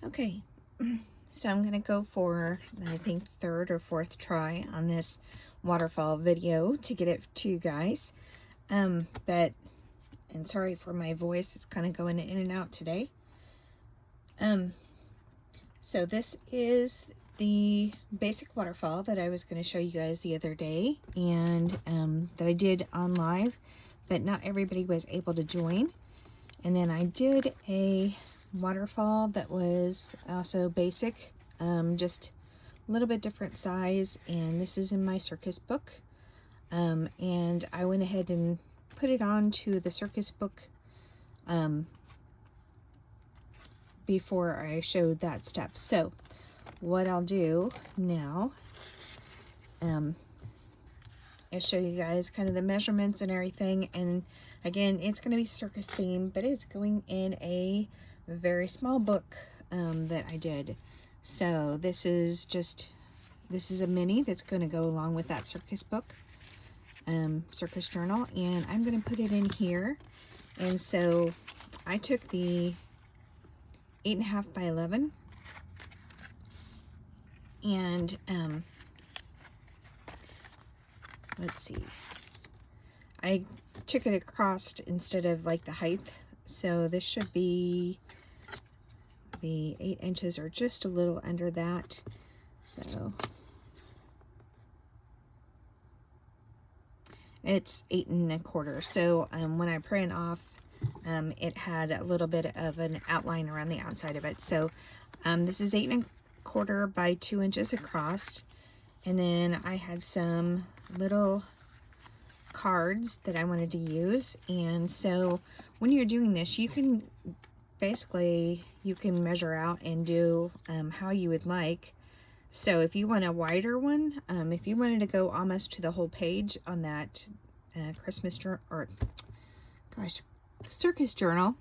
Okay, so I'm going to go for, I think, third or fourth try on this waterfall video to get it to you guys. But, and sorry for my voice, it's kind of going in and out today. So this is the basic waterfall that I was going to show you guys the other day, and that I did on live, but not everybody was able to join. And then I did a waterfall that was also basic, just a little bit different size, and this is in my circus book. And I went ahead and put it onto the circus book before I showed that step. So what I'll do now is show you guys kind of the measurements and everything. And again, it's going to be circus themed, but it's going in a very small book that I did. So this is a mini that's going to go along with that circus book, circus journal, and I'm going to put it in here. And so I took the 8.5 by 11, and let's see, I took it across instead of like the height, so this should be the 8 inches or just a little under that. So it's 8 1/4. So when I print off, it had a little bit of an outline around the outside of it. So this is 8 1/4 by 2 inches across. And then I had some little cards that I wanted to use. And so when you're doing this, you can basically, you can measure out and do how you would like. So if you want a wider one, if you wanted to go almost to the whole page on that Christmas journal, or gosh, circus journal,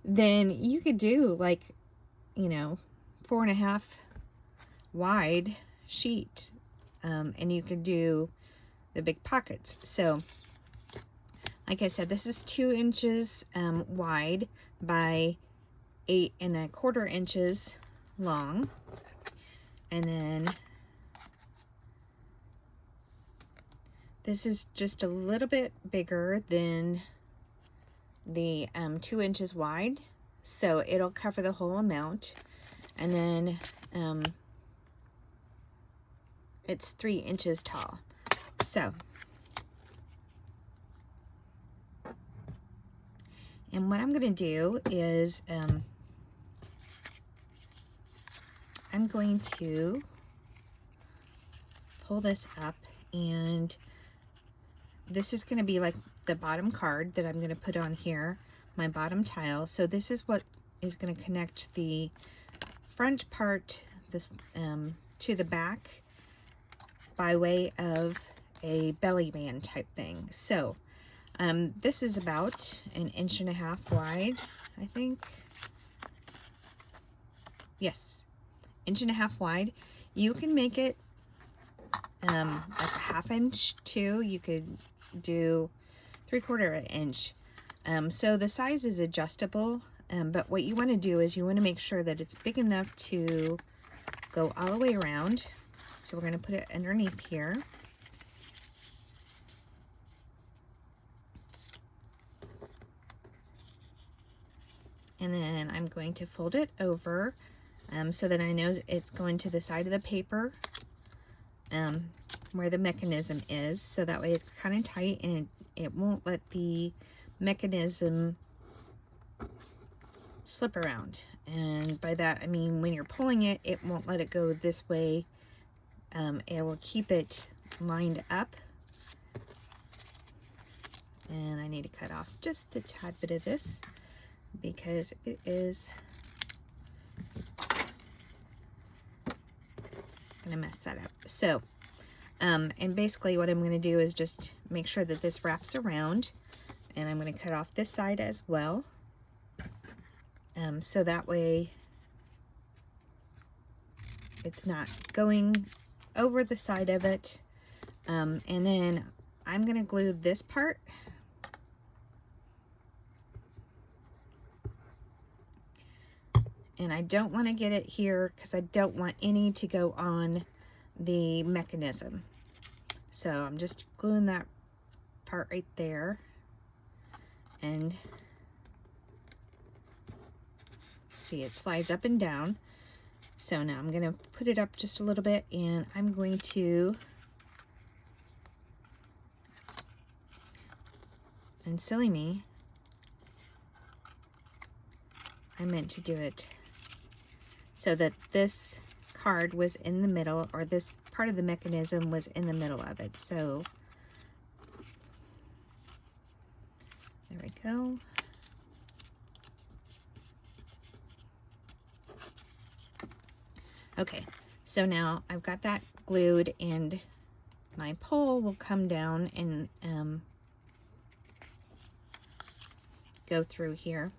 then you could do like, 4.5 wide sheet, and you could do the big pockets. So like I said, this is 2 inches wide by 8 1/4 inches long, and then this is just a little bit bigger than the 2 inches wide, so it'll cover the whole amount. And then it's 3 inches tall. So, and what I'm going to do is I'm going to pull this up, and this is going to be like the bottom card that I'm going to put on here, my bottom tile. So this is what is going to connect the front part to the back by way of a belly band type thing. So this is about 1.5 inches wide, I think. Yes, 1.5 inches wide. You can make it like a 1/2 inch too. You could do 3/4 inch. So the size is adjustable, but what you want to do is you want to make sure that it's big enough to go all the way around. So we're going to put it underneath here. And then I'm going to fold it over so that I know it's going to the side of the paper where the mechanism is. So that way it's kind of tight, and it won't let the mechanism slip around. And by that I mean when you're pulling it, it won't let it go this way. It will keep it lined up. And I need to cut off just a tad bit of this because it is gonna mess that up. So and basically what I'm going to do is just make sure that this wraps around, and I'm going to cut off this side as well, so that way it's not going over the side of it. And then I'm going to glue this part And I don't want to get it here because I don't want any to go on the mechanism. So I'm just gluing that part right there. And see, it slides up and down. So now I'm going to put it up just a little bit, and I'm going to, and silly me, I meant to do it so that this card was in the middle, or this part of the mechanism was in the middle of it. So there we go. Okay, so now I've got that glued, and my pole will come down and go through here.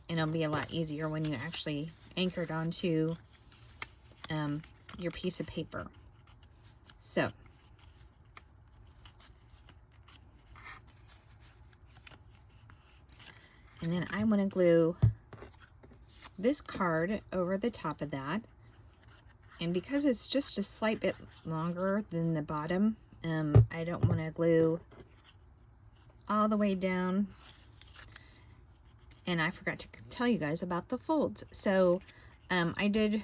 And it'll be a lot easier when you actually anchor it onto your piece of paper. So and then I want to glue this card over the top of that, and because it's just a slight bit longer than the bottom, I don't want to glue all the way down. And I forgot to tell you guys about the folds. So I did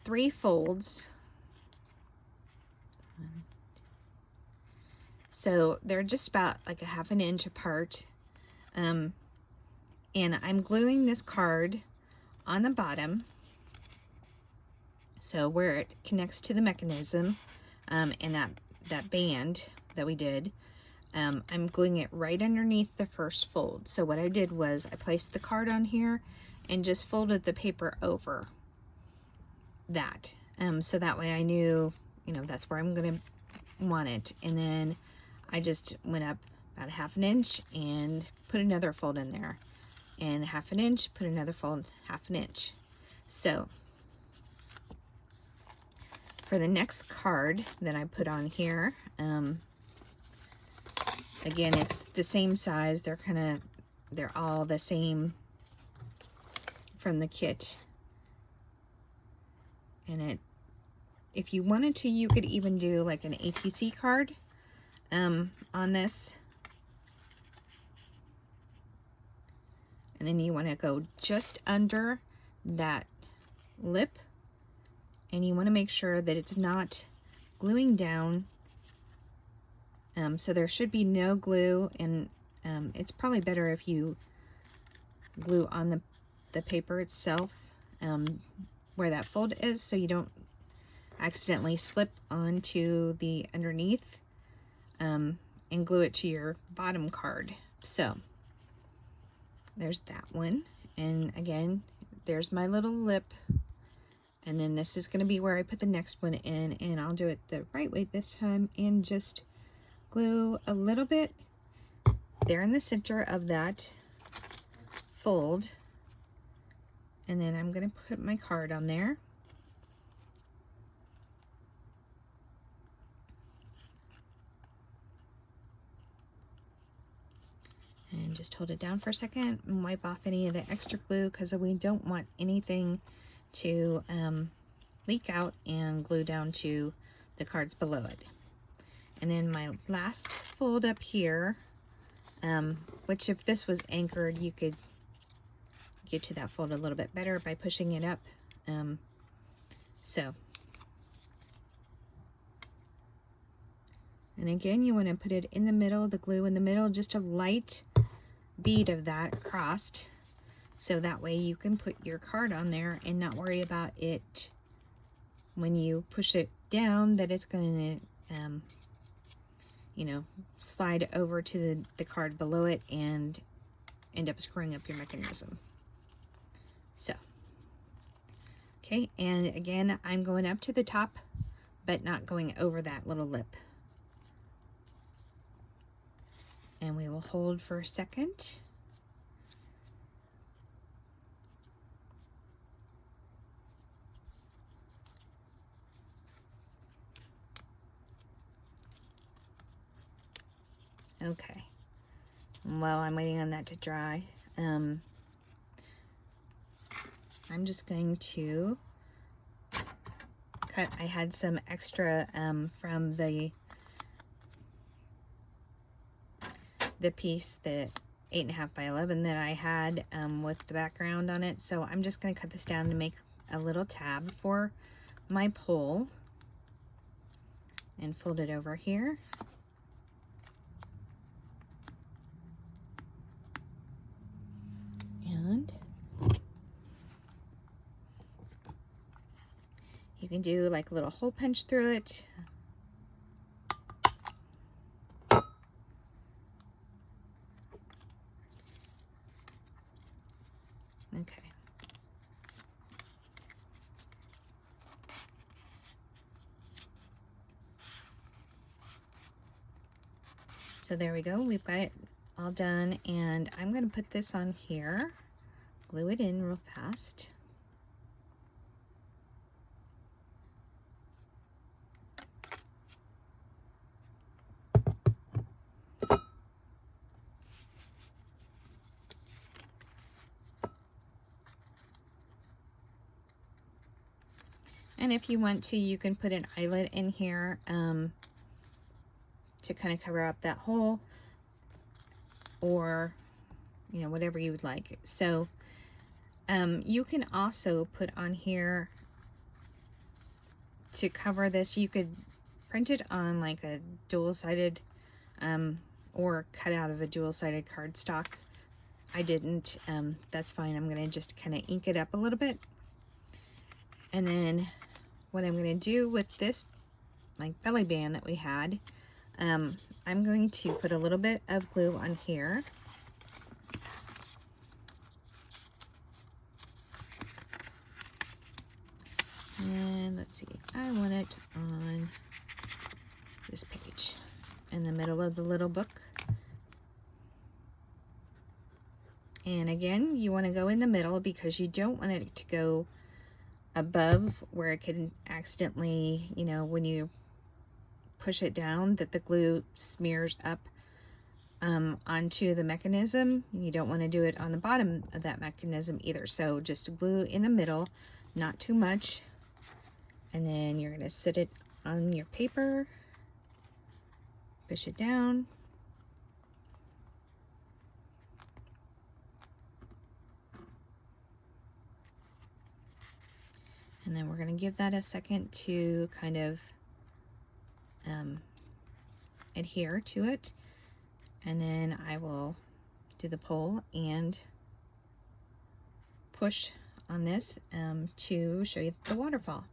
3 folds. So they're just about like a ½ inch apart. And I'm gluing this card on the bottom, so where it connects to the mechanism, and that band that we did, I'm gluing it right underneath the first fold. So what I did was I placed the card on here and just folded the paper over that, so that way I knew, you know, that's where I'm gonna want it. And then I just went up about ½ inch and put another fold in there, and ½ inch, put another fold, ½ inch. So for the next card that I put on here, again, it's the same size. They're all the same from the kit. And if you wanted to, you could even do like an ATC card on this. And then you want to go just under that lip, and you want to make sure that it's not gluing down. So there should be no glue, and it's probably better if you glue on the paper itself, where that fold is, so you don't accidentally slip onto the underneath, and glue it to your bottom card. So there's that one, and again, there's my little lip, and then this is going to be where I put the next one in, and I'll do it the right way this time and just glue a little bit there in the center of that fold, and then I'm going to put my card on there. And just hold it down for a second and wipe off any of the extra glue, because we don't want anything to leak out and glue down to the cards below it. And then my last fold up here, which if this was anchored, you could get to that fold a little bit better by pushing it up. And again, you want to put it in the middle, the glue in the middle, just a light bead of that across, so that way you can put your card on there and not worry about it when you push it down, that it's going to you know, slide over to the card below it and end up screwing up your mechanism. So okay, and again, I'm going up to the top but not going over that little lip. And we will hold for a second. Okay, While I'm waiting on that to dry, I'm just going to cut. I had some extra from the piece, the 8.5 by 11 that I had with the background on it. So I'm just going to cut this down to make a little tab for my pole and fold it over here. And you can do like a little hole punch through it. Okay. So there we go. We've got it all done, and I'm going to put this on here, glue it in real fast. And if you want to, you can put an eyelet in here to kind of cover up that hole, or you know, whatever you would like. So you can also put on here to cover this, you could print it on like a dual-sided or cut out of a dual-sided cardstock. I didn't. That's fine. I'm going to just kind of ink it up a little bit. And then what I'm going to do with this like belly band that we had, I'm going to put a little bit of glue on here. And let's see, I want it on this page in the middle of the little book. And again, you want to go in the middle because you don't want it to go above where it can accidentally, you know, when you push it down, that the glue smears up onto the mechanism. You don't want to do it on the bottom of that mechanism either. So just glue in the middle, not too much. And then you're going to sit it on your paper, push it down. And then we're going to give that a second to kind of adhere to it. And then I will do the pull and push on this to show you the waterfall.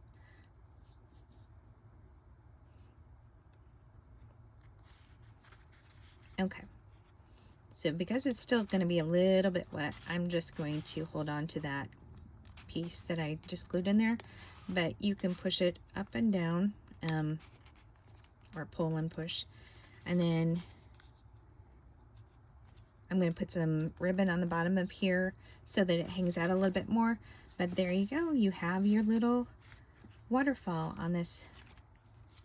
Okay, so because it's still going to be a little bit wet, I'm just going to hold on to that piece that I just glued in there, but you can push it up and down, or pull and push. And then I'm going to put some ribbon on the bottom of here so that it hangs out a little bit more. But there you go, you have your little waterfall on this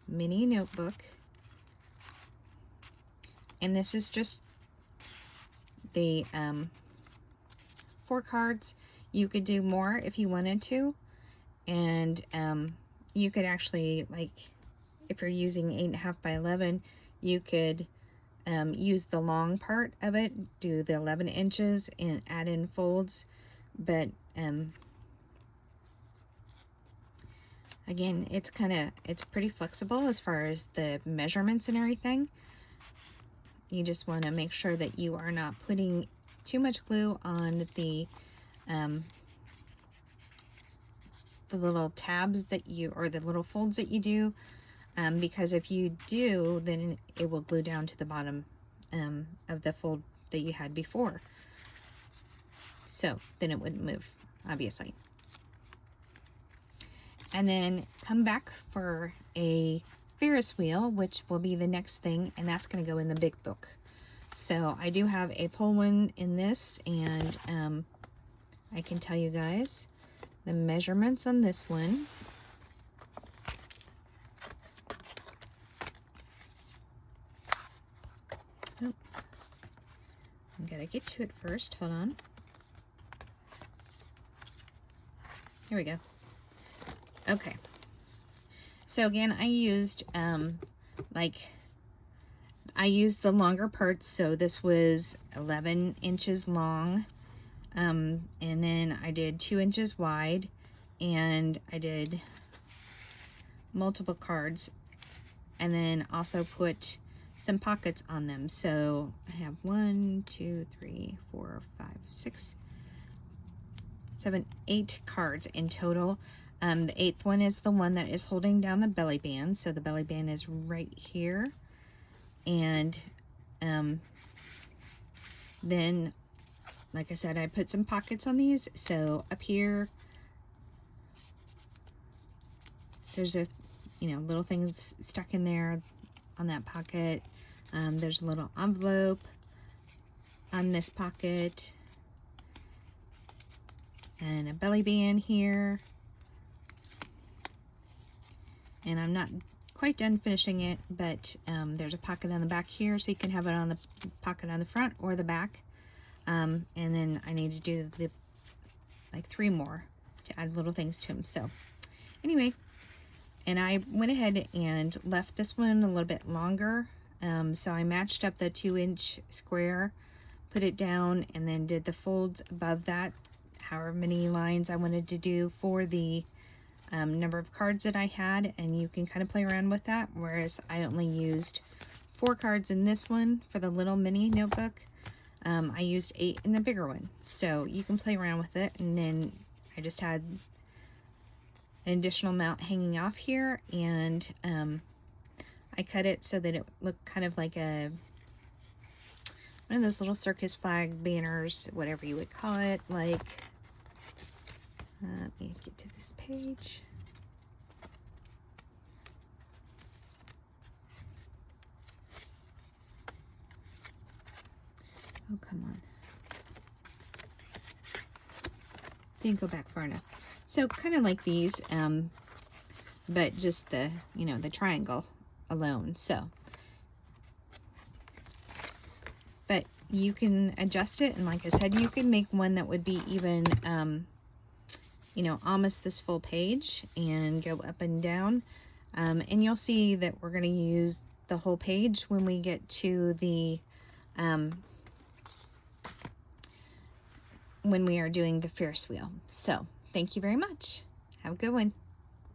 mini notebook. And this is just the 4 cards. You could do more if you wanted to, and you could actually, like, if you're using 8.5 by 11, you could use the long part of it, do the 11 inches and add in folds. But again, it's pretty flexible as far as the measurements and everything. You just want to make sure that you are not putting too much glue on the little tabs that you, or the little folds that you do, because if you do, then it will glue down to the bottom of the fold that you had before. So then it wouldn't move, obviously. And then come back for a Ferris wheel, which will be the next thing, and that's going to go in the big book. So I do have a pull one in this, and I can tell you guys the measurements on this one. Oh, I gotta get to it first. Hold on. Here we go. Okay. So again, I used I used the longer parts. So this was 11 inches long, and then I did 2 inches wide, and I did multiple cards, and then also put some pockets on them. So I have 1, 2, 3, 4, 5, 6, 7, 8 cards in total. The 8th one is the one that is holding down the belly band. So the belly band is right here. And then, like I said, I put some pockets on these. So up here, there's a, little things stuck in there on that pocket. There's a little envelope on this pocket. And a belly band here. And I'm not quite done finishing it, but there's a pocket on the back here, so you can have it on the pocket on the front or the back. And then I need to do the like 3 more to add little things to them. So anyway, and I went ahead and left this one a little bit longer. So I matched up the 2-inch square, put it down, and then did the folds above that, however many lines I wanted to do for the number of cards that I had, and you can kind of play around with that, whereas I only used 4 cards in this one for the little mini notebook. I used 8 in the bigger one, so you can play around with it. And then I just had an additional amount hanging off here, and I cut it so that it looked kind of like one of those little circus flag banners, whatever you would call it. Like, let me get to this page. Oh, come on. Didn't go back far enough. So kind of like these, but just the, the triangle alone. So, but you can adjust it. And like I said, you can make one that would be even, almost this full page and go up and down. And you'll see that we're going to use the whole page when we get to the, when we are doing the Ferris wheel. So thank you very much. Have a good one.